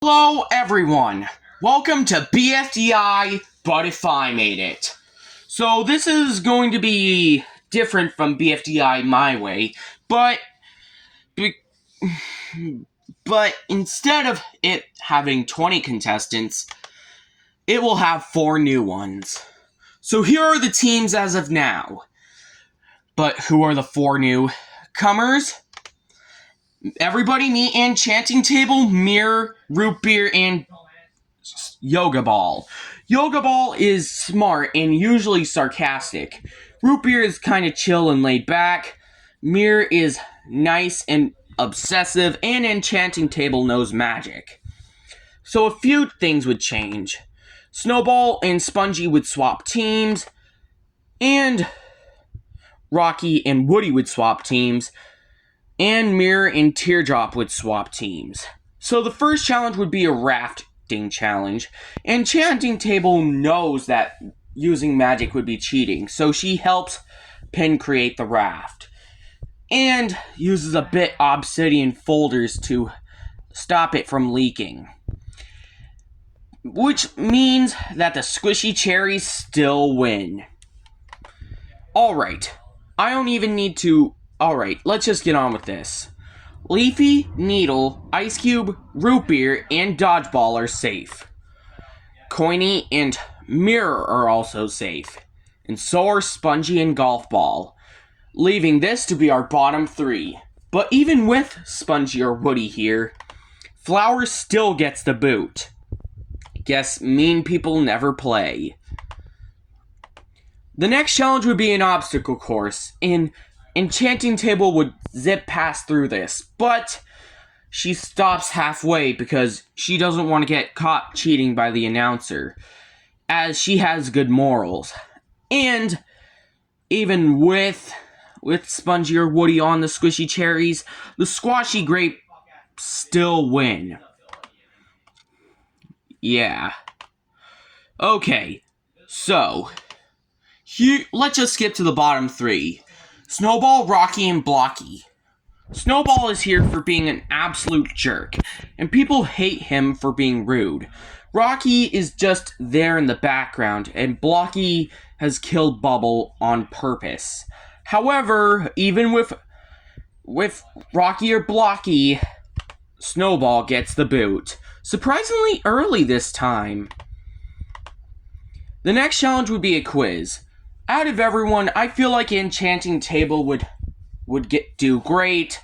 Hello everyone, welcome to BFDI, but if I made it. So this is going to be different from BFDI my way, but instead of it having 20 contestants, it will have 4 new ones. So here are the teams as of now. But who are the 4 newcomers? Everybody meet Enchanting Table, Mirror, Root Beer, and Yoga Ball. Yoga Ball is smart and usually sarcastic. Root Beer is kind of chill and laid back. Mirror is nice and obsessive, and Enchanting Table knows magic. So a few things would change. Snowball and Spongy would swap teams, and Rocky and Woody would swap teams, and Mirror and Teardrop would swap teams. So the first challenge would be a rafting challenge. Enchanting Table knows that using magic would be cheating, so she helps Pin create the raft. And uses a bit obsidian folders to stop it from leaking. Which means that the squishy cherries still win. Alright, I don't even need to... Alright, let's just get on with this. Leafy, Needle, Ice Cube, Root Beer, and Dodgeball are safe. Coiny and Mirror are also safe. And so are Spongy and Golf Ball, leaving this to be our bottom 3. But even with Spongy or Woody here, Flower still gets the boot. Guess mean people never play. The next challenge would be an obstacle course, and Enchanting Table would zip past through this, but she stops halfway because she doesn't want to get caught cheating by the announcer, as she has good morals. And even with Spongy or Woody on the squishy cherries, the squashy grape still win. Yeah. Okay, so here, let's just skip to the bottom 3. Snowball, Rocky, and Blocky. Snowball is here for being an absolute jerk, and people hate him for being rude. Rocky is just there in the background, and Blocky has killed Bubble on purpose. However, even with Rocky or Blocky, Snowball gets the boot. Surprisingly early this time. The next challenge would be a quiz. Out of everyone, I feel like Enchanting Table would do great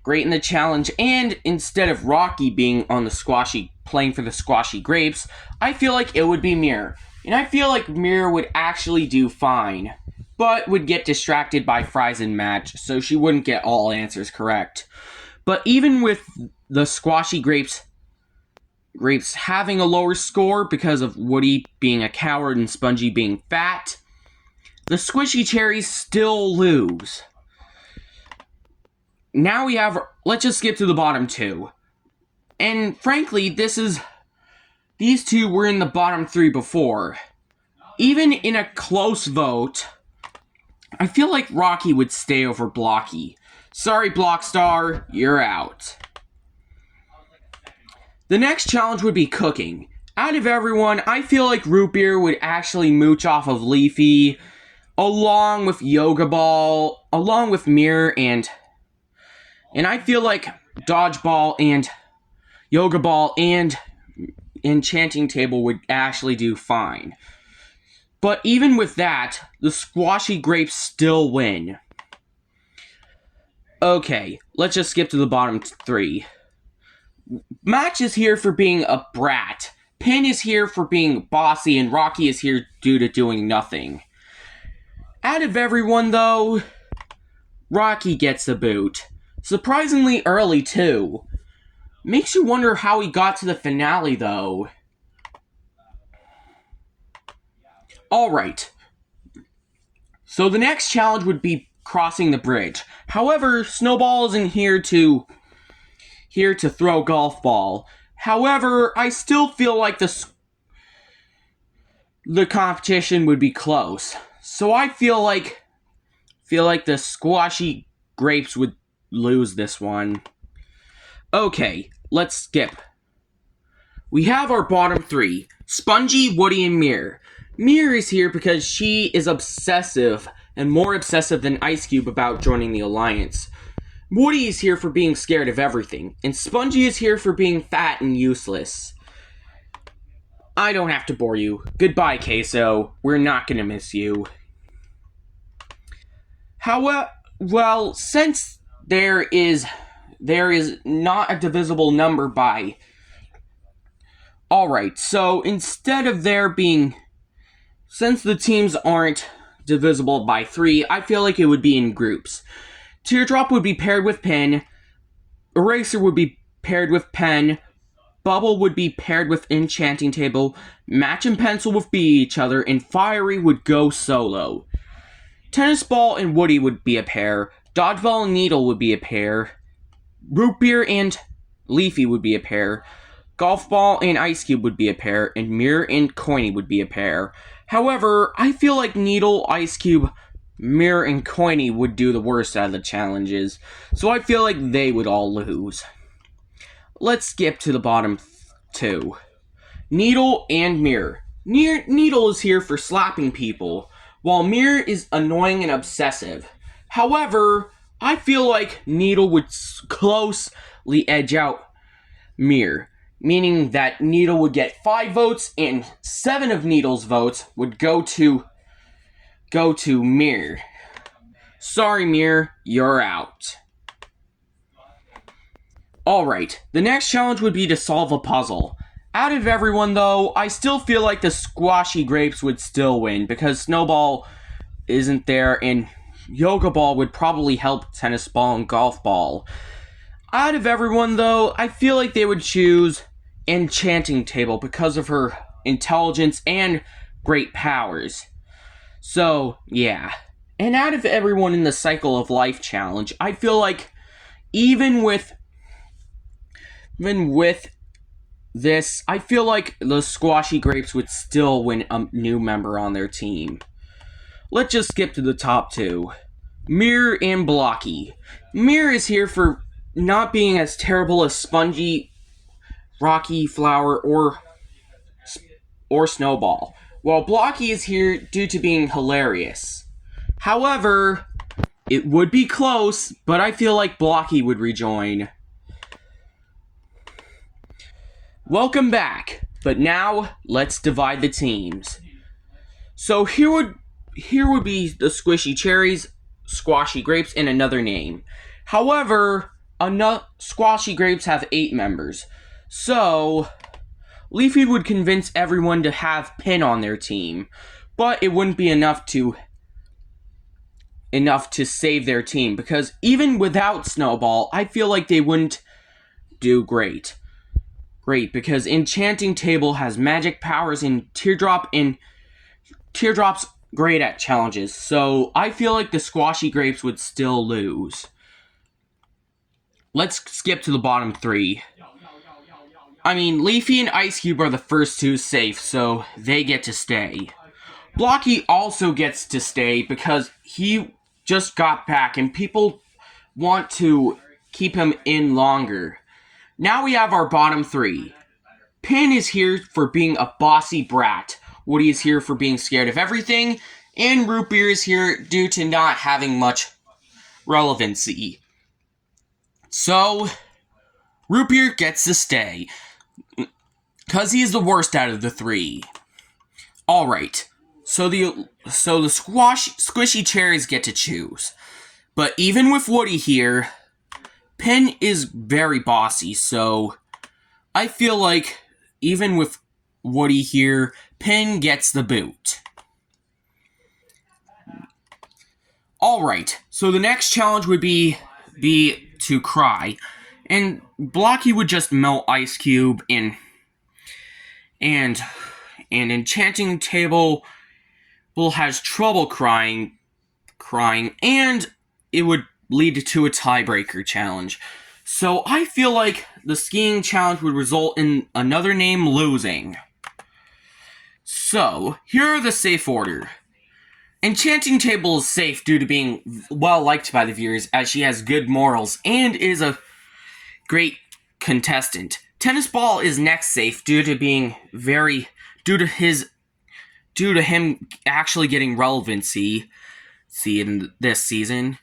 in the challenge, and instead of Rocky being on the playing for the squashy grapes, I feel like it would be Mirror. And I feel like Mirror would actually do fine, but would get distracted by Fries and Match, so she wouldn't get all answers correct. But even with the squashy grapes having a lower score because of Woody being a coward and Spongy being fat, the squishy cherries still lose. Now let's just skip to the bottom 2. And frankly, these 2 were in the bottom 3 before. Even in a close vote, I feel like Rocky would stay over Blocky. Sorry, Blockstar, you're out. The next challenge would be cooking. Out of everyone, I feel like Root Beer would actually mooch off of Leafy, along with Yoga Ball, along with Mirror, and I feel like Dodgeball and Yoga Ball and Enchanting Table would actually do fine. But even with that, the squashy grapes still win. Okay, let's just skip to the bottom 3. Match is here for being a brat. Pin is here for being bossy, and Rocky is here due to doing nothing. Out of everyone, though, Rocky gets the boot. Surprisingly early, too. Makes you wonder how he got to the finale, though. Alright. So the next challenge would be crossing the bridge. However, Snowball isn't here to throw Golf Ball. However, I still feel like the competition would be close. So I feel like the squashy grapes would lose this one. Okay, let's skip. we have our bottom three: Spongy, Woody, and Mir. Mir is here because she is obsessive, and more obsessive than Ice Cube about joining the Alliance. Woody is here for being scared of everything, and Spongy is here for being fat and useless. I don't have to bore you. Goodbye, Queso. We're not gonna miss you. However, well, since there is not a divisible number by... Alright, so instead of there being... Since the teams aren't divisible by 3, I feel like it would be in groups. Teardrop would be paired with Pin, Eraser would be paired with Pen, Bubble would be paired with Enchanting Table, Match and Pencil would be each other, and Fiery would go solo. Tennis Ball and Woody would be a pair, Dodgeball and Needle would be a pair, Root Beer and Leafy would be a pair, Golf Ball and Ice Cube would be a pair, and Mirror and Coiny would be a pair. However, I feel like Needle, Ice Cube, Mirror, and Coiny would do the worst out of the challenges, so I feel like they would all lose. Let's skip to the bottom 2. Needle and Mirror. Needle is here for slapping people, while Mirror is annoying and obsessive. However, I feel like Needle would closely edge out Mirror, meaning that Needle would get 5 votes and 7 of Needle's votes would go to Mirror. Sorry, Mirror, you're out. Alright, the next challenge would be to solve a puzzle. Out of everyone, though, I still feel like the Squashy Grapes would still win, because Snowball isn't there, and Yoga Ball would probably help Tennis Ball and Golf Ball. Out of everyone, though, I feel like they would choose Enchanting Table because of her intelligence and great powers. So, yeah. And out of everyone in the Cycle of Life challenge, I feel like even with this, I feel like the Squashy Grapes would still win a new member on their team. Let's just skip to the top 2. Mirror and Blocky. Mirror is here for not being as terrible as Spongy, Rocky, Flower, or Snowball, while Blocky is here due to being hilarious. However, it would be close, but I feel like Blocky would rejoin. Welcome back, but now let's divide the teams. So here would be the Squishy Cherries, Squashy Grapes, and another name. However, Squashy Grapes have 8 members, so Leafy would convince everyone to have Pin on their team, but it wouldn't be enough to save their team, because even without Snowball, I feel like they wouldn't do great, because Enchanting Table has magic powers and Teardrop's great at challenges, so I feel like the Squashy Grapes would still lose. Let's skip to the bottom 3. I mean, Leafy and Ice Cube are the first 2 safe, so they get to stay. Blocky also gets to stay because he just got back and people want to keep him in longer. Now we have our bottom 3. Pin is here for being a bossy brat. Woody is here for being scared of everything. And Root Beer is here due to not having much relevancy. So, Root Beer gets to stay, because he's the worst out of the 3. Alright, so the Squishy Cherries get to choose. But even with Woody here, Pin is very bossy, so I feel like even with Woody here, Pin gets the boot. Alright, so the next challenge would be to cry. And Blocky would just melt Ice Cube and Enchanting Table has trouble crying, and it would lead to a tiebreaker challenge. So I feel like the skiing challenge would result in another name losing. So, here are the safe order. Enchanting Table is safe due to being well liked by the viewers, as she has good morals and is a great contestant. Tennis Ball is next safe due to him actually getting relevancy in this season.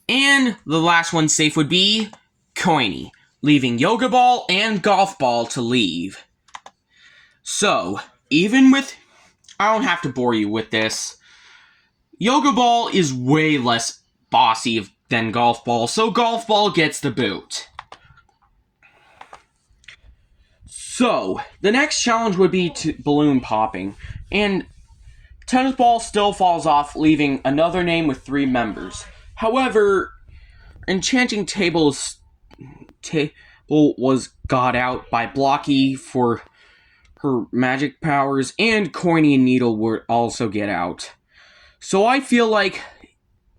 And the last one safe would be Coiny, leaving Yoga Ball and Golf Ball to leave. So, I don't have to bore you with this. Yoga Ball is way less bossy than Golf Ball, so Golf Ball gets the boot. So, the next challenge would be balloon popping, and Tennis Ball still falls off, leaving another name with 3 members. However, Enchanting Table was got out by Blocky for her magic powers, and Coiny and Needle would also get out. So I feel like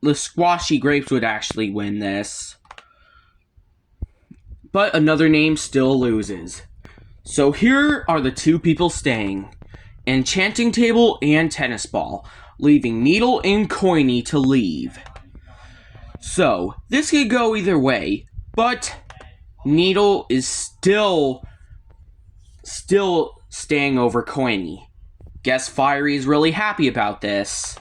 the Squashy Grapes would actually win this. But another name still loses. So here are the 2 people staying. Enchanting Table and Tennis Ball, leaving Needle and Coiny to leave. So, this could go either way, but Needle is still staying over Coiny. Guess Fiery is really happy about this.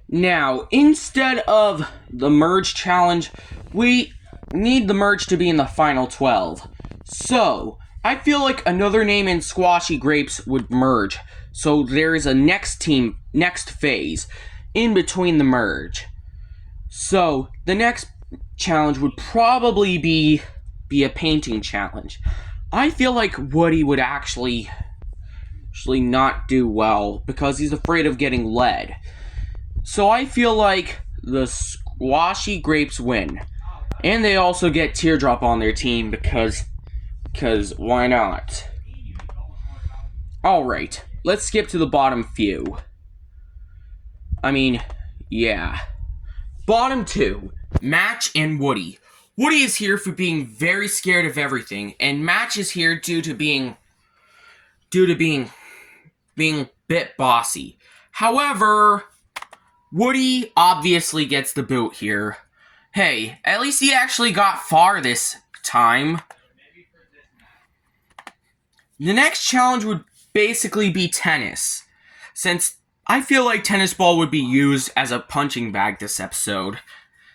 Now, instead of the merge challenge, we need the merge to be in the final 12. So, I feel like another name in Squashy Grapes would merge. So there is a next phase in between the merge. So the next challenge would probably be a painting challenge. I feel like Woody would actually not do well because he's afraid of getting lead. So I feel like the Squashy Grapes win. And they also get Teardrop on their team because why not? Alright, let's skip to the bottom few. Bottom 2, Match and Woody. Woody is here for being very scared of everything, and Match is here due to being bit bossy. However, Woody obviously gets the boot here. Hey, at least he actually got far this time. The next challenge would basically be tennis, since I feel like Tennis Ball would be used as a punching bag this episode.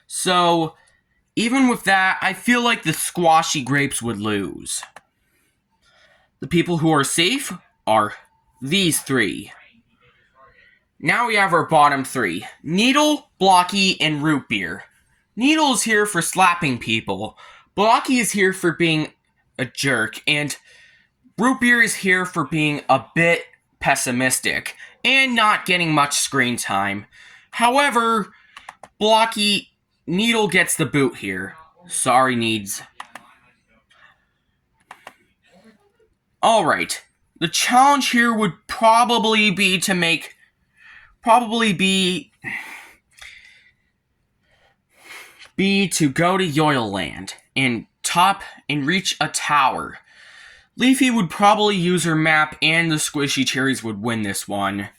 So, even with that, I feel like the Squashy Grapes would lose. The people who are safe are these 3. Now we have our bottom 3, Needle, Blocky, and Root Beer. Needle is here for slapping people, Blocky is here for being a jerk, and Root Beer is here for being a bit pessimistic and not getting much screen time. However, Needle gets the boot here. Sorry, Needs. Alright, the challenge here would probably be to go to Yoyleland and reach a tower. Leafy would probably use her map, and the Squishy Cherries would win this one.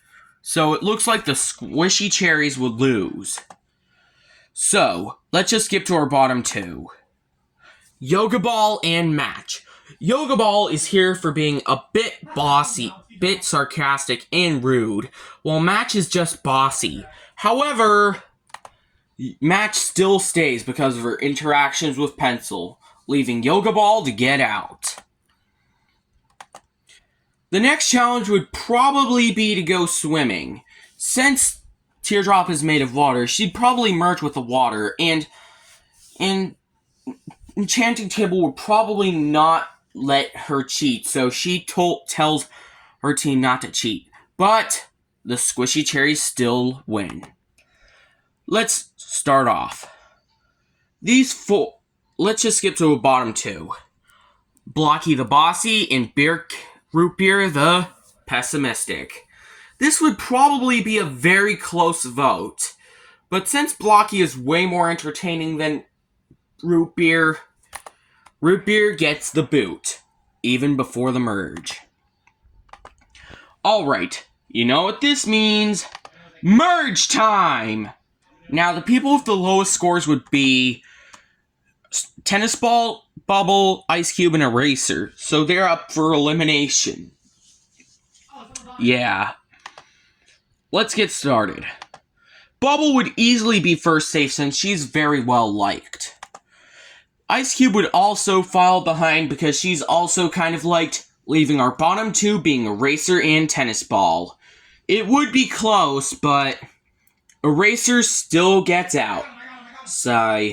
So it looks like the Squishy Cherries would lose. So, let's just skip to our bottom 2. Yoga Ball and Match. Yoga Ball is here for being a bit bossy, bit sarcastic, and rude, while Match is just bossy. However, Match still stays because of her interactions with Pencil, leaving Yoga Ball to get out. The next challenge would probably be to go swimming. Since Teardrop is made of water, she'd probably merge with the water, and Enchanting Table would probably not let her cheat, so she tells her team not to cheat. But the Squishy Cherries still win. Let's start off. Let's just skip to a bottom 2. Blocky the Bossy and Root Beer the Pessimistic. This would probably be a very close vote, but since Blocky is way more entertaining than Root Beer gets the boot, even before the merge. Alright, you know what this means? Merge time! Now, the people with the lowest scores would be Tennis Ball, Bubble, Ice Cube, and Eraser. So they're up for elimination. Yeah. Let's get started. Bubble would easily be first safe since she's very well liked. Ice Cube would also fall behind because she's also kind of liked, leaving our bottom two being Eraser and Tennis Ball. It would be close, but Eraser still gets out. So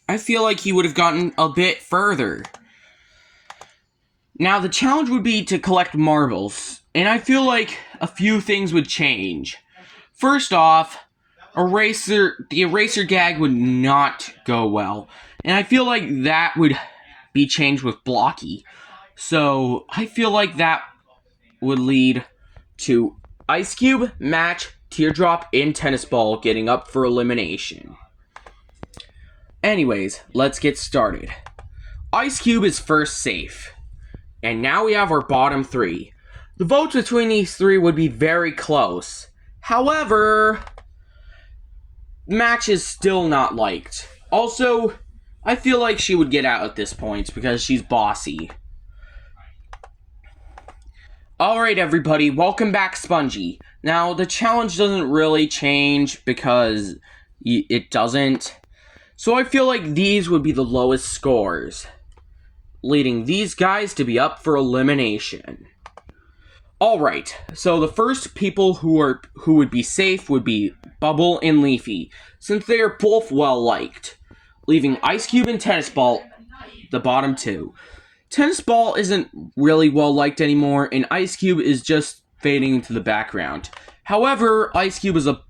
I feel like he would have gotten a bit further. Now the challenge would be to collect marbles, and I feel like a few things would change. First off, the eraser gag would not go well, and I feel like that would be changed with Blocky. So I feel like that would lead to Ice Cube, Match, Teardrop, and Tennis Ball getting up for elimination. Anyways, let's get started. Ice Cube is first safe. And now we have our bottom three. The votes between these three would be very close. However, Match is still not liked. Also, I feel like she would get out at this point because she's bossy. Alright everybody, welcome back Spongy. Now, the challenge doesn't really change because it doesn't. So I feel like these would be the lowest scores, leading these guys to be up for elimination. Alright, so the first people who would be safe would be Bubble and Leafy, since they are both well liked, leaving Ice Cube and Tennis Ball the bottom two. Tennis Ball isn't really well liked anymore, and Ice Cube is just fading into the background. However, Ice Cube is a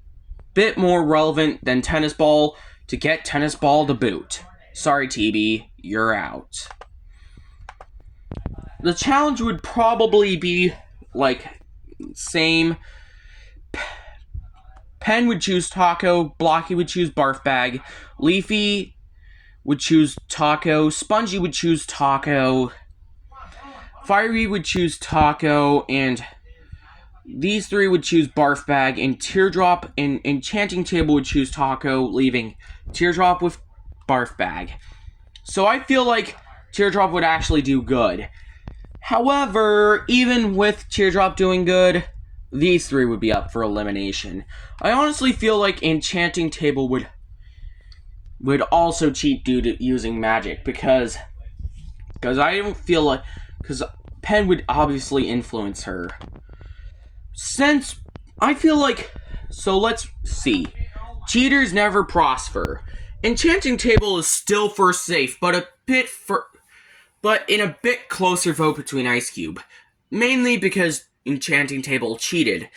bit more relevant than Tennis Ball to get Tennis Ball the boot. Sorry TB, you're out. The challenge would probably be like same. Pen would choose Taco, Blocky would choose Barf Bag, Leafy would choose Taco, Spongy would choose Taco, Fiery would choose Taco, and these three would choose Barf Bag, and Teardrop and Enchanting Table would choose Taco, leaving Teardrop with Barf Bag. So I feel like Teardrop would actually do good. However, even with Teardrop doing good, these three would be up for elimination. I honestly feel like Enchanting Table would also cheat due to using magic because I don't feel like, because Pen would obviously influence her. Since I feel like, so let's see. Cheaters never prosper. Enchanting Table is still first safe, but in a bit closer vote between Ice Cube. Mainly because Enchanting Table cheated.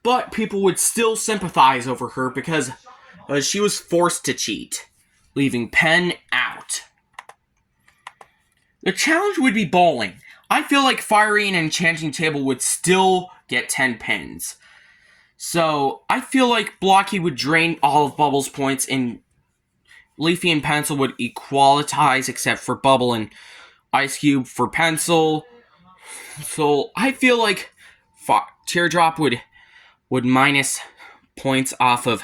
But people would still sympathize over her because she was forced to cheat, leaving Pen out. The challenge would be bowling. I feel like Fiery and Enchanting Table would still get 10 pins. So, I feel like Blocky would drain all of Bubble's points and Leafy and Pencil would equalize except for Bubble and Ice Cube for Pencil. So, I feel like Teardrop would minus points off of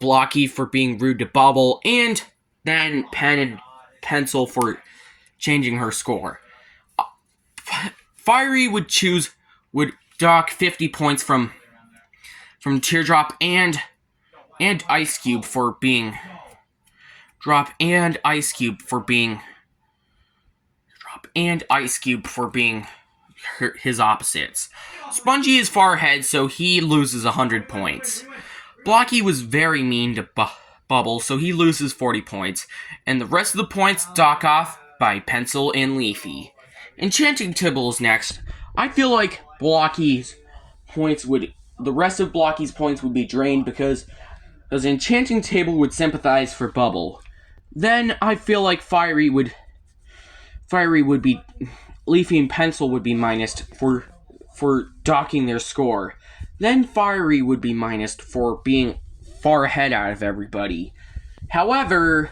Blocky for being rude to Bubble, and then Pen and Pencil for changing her score. Fiery would dock 50 points from Teardrop and Ice Cube for being his opposites. Spongy is far ahead, so he loses 100 points. Blocky was very mean to Bubble, so he loses 40 points. And the rest of the points dock off by Pencil and Leafy. Enchanting Table is next. I feel like the rest of Blocky's points would be drained because Enchanting Table would sympathize for Bubble. Then I feel like Fiery would be, Leafy and Pencil would be minused for docking their score. Then Fiery would be minused for being far ahead out of everybody. However,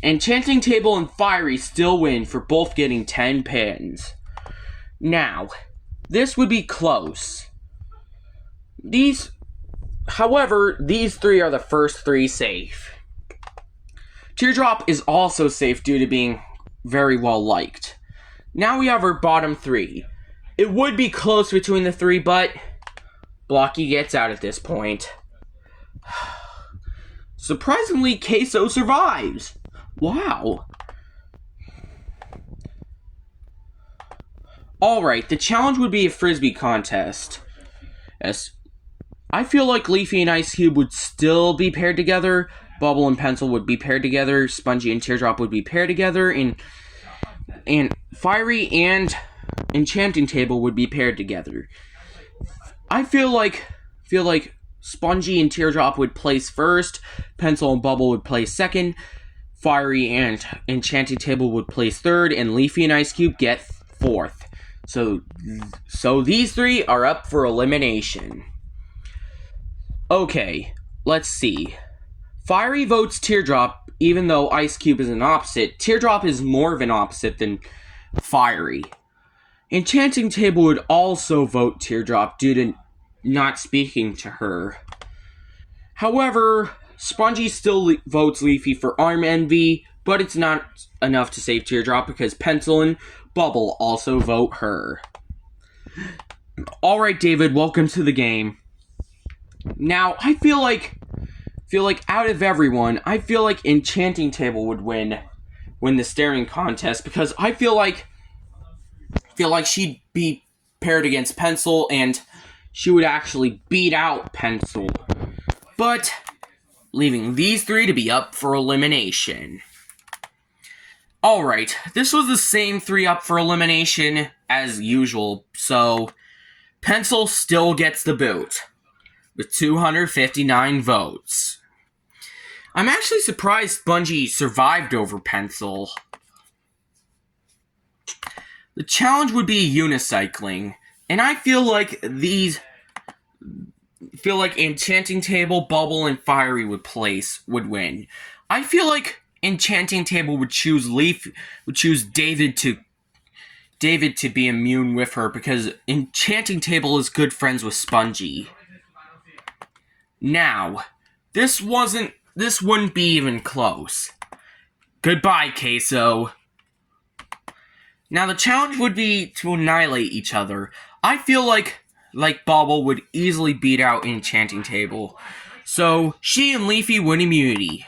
Enchanting Table and Fiery still win for both getting 10 pins. Now, this would be close. However, these three are the first three safe. Teardrop is also safe due to being very well liked. Now we have our bottom three. It would be close between the three, but Blocky gets out at this point. Surprisingly, Queso survives. Wow. Alright, the challenge would be a frisbee contest. Yes. I feel like Leafy and Ice Cube would still be paired together. Bubble and Pencil would be paired together. Spongy and Teardrop would be paired together. And Fiery and Enchanting Table would be paired together. I feel like Spongy and Teardrop would place first. Pencil and Bubble would place second. Fiery and Enchanting Table would place third. And Leafy and Ice Cube get fourth. So these three are up for elimination. Okay, let's see. Fiery votes Teardrop, even though Ice Cube is an opposite. Teardrop is more of an opposite than Fiery. Enchanting Table would also vote Teardrop due to not speaking to her. However, Spongy still votes Leafy for arm envy, but it's not enough to save Teardrop because Pencil and Bubble also vote her. Alright, David, welcome to the game. Now, I feel like out of everyone, I feel like Enchanting Table would win the staring contest because I feel like she'd be paired against Pencil and she would actually beat out Pencil. But leaving these three to be up for elimination. Alright, this was the same three up for elimination as usual, so Pencil still gets the boot with 259 votes. I'm actually surprised Spongy survived over Pencil. The challenge would be unicycling, and I feel like Enchanting Table, Bubble, and Fiery would win. I feel like Enchanting Table would choose David to be immune with her because Enchanting Table is good friends with Spongy. Now, this wouldn't be even close. Goodbye, Queso. Now the challenge would be to annihilate each other. I feel like Bubble would easily beat out Enchanting Table. So, she and Leafy win immunity.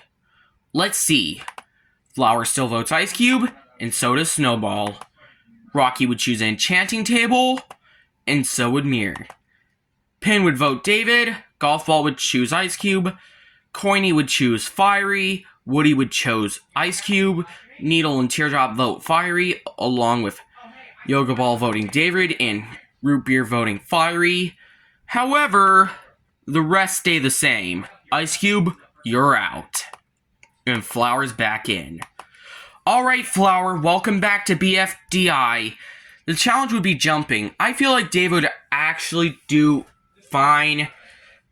Let's see. Flower still votes Ice Cube, and so does Snowball. Rocky would choose Enchanting Table, and so would Mirror. Pin would vote David, Golf Ball would choose Ice Cube, Coiny would choose Fiery, Woody would choose Ice Cube, Needle and Teardrop vote Fiery, along with Yoga Ball voting David, and Root Beer voting Fiery. However, the rest stay the same. Ice Cube, you're out. And Flower's back in. Alright, Flower, welcome back to BFDI. The challenge would be jumping. I feel like David would actually do fine,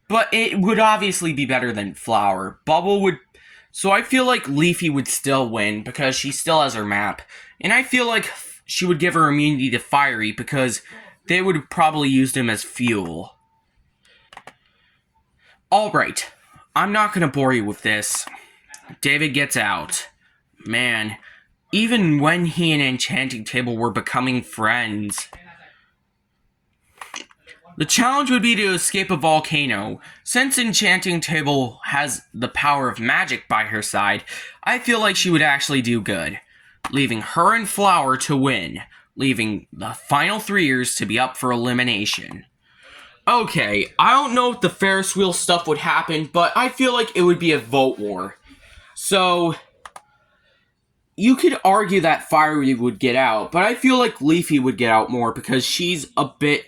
but it would obviously be better than Flower. Bubble would... So I feel like Leafy would still win because she still has her map. And I feel like she would give her immunity to Fiery because they would probably use them as fuel. Alright, I'm not going to bore you with this. David gets out. Man, even when he and Enchanting Table were becoming friends. The challenge would be to escape a volcano. Since Enchanting Table has the power of magic by her side, I feel like she would actually do good, leaving her and Flower to win, leaving the final threeers to be up for elimination. Okay, I don't know if the Ferris wheel stuff would happen, but I feel like it would be a vote war. So, you could argue that Fiery would get out, but I feel like Leafy would get out more because she's a bit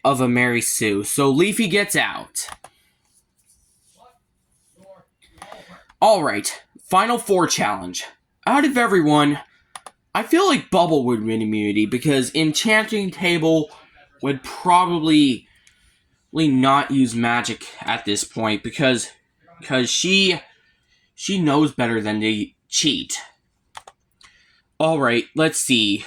of a Mary Sue. So Leafy gets out. Alright, Final Four challenge. Out of everyone, I feel like Bubble would win immunity because Enchanting Table would probably not use magic at this point because she knows better than to cheat. Alright, let's see.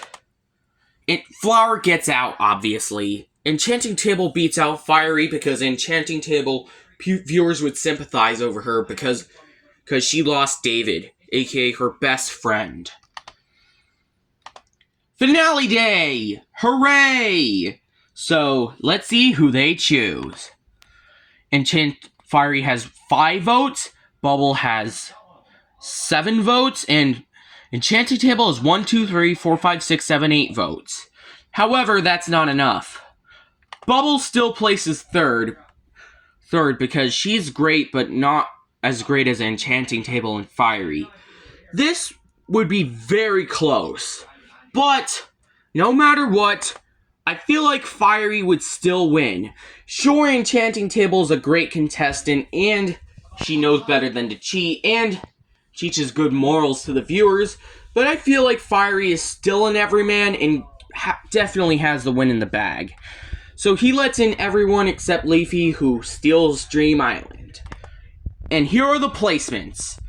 Flower gets out, obviously. Enchanting Table beats out Fiery because Enchanting Table viewers would sympathize over her because she lost David, aka her best friend. Finale day! Hooray! So, let's see who they choose. Fiery has 5 votes, Bubble has 7 votes, and Enchanting Table is 1, 2, 3, 4, 5, 6, 7, 8 votes. However, that's not enough. Bubble still places third because she's great, but not as great as Enchanting Table and Fiery. This would be very close, but no matter what, I feel like Fiery would still win. Sure, Enchanting Table is a great contestant, and she knows better than to cheat, and teaches good morals to the viewers, but I feel like Fiery is still an everyman and definitely has the win in the bag. So he lets in everyone except Leafy, who steals Dream Island. And here are the placements,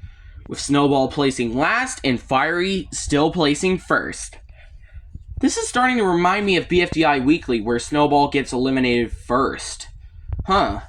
with Snowball placing last and Fiery still placing first. This is starting to remind me of BFDI Weekly, where Snowball gets eliminated first. Huh.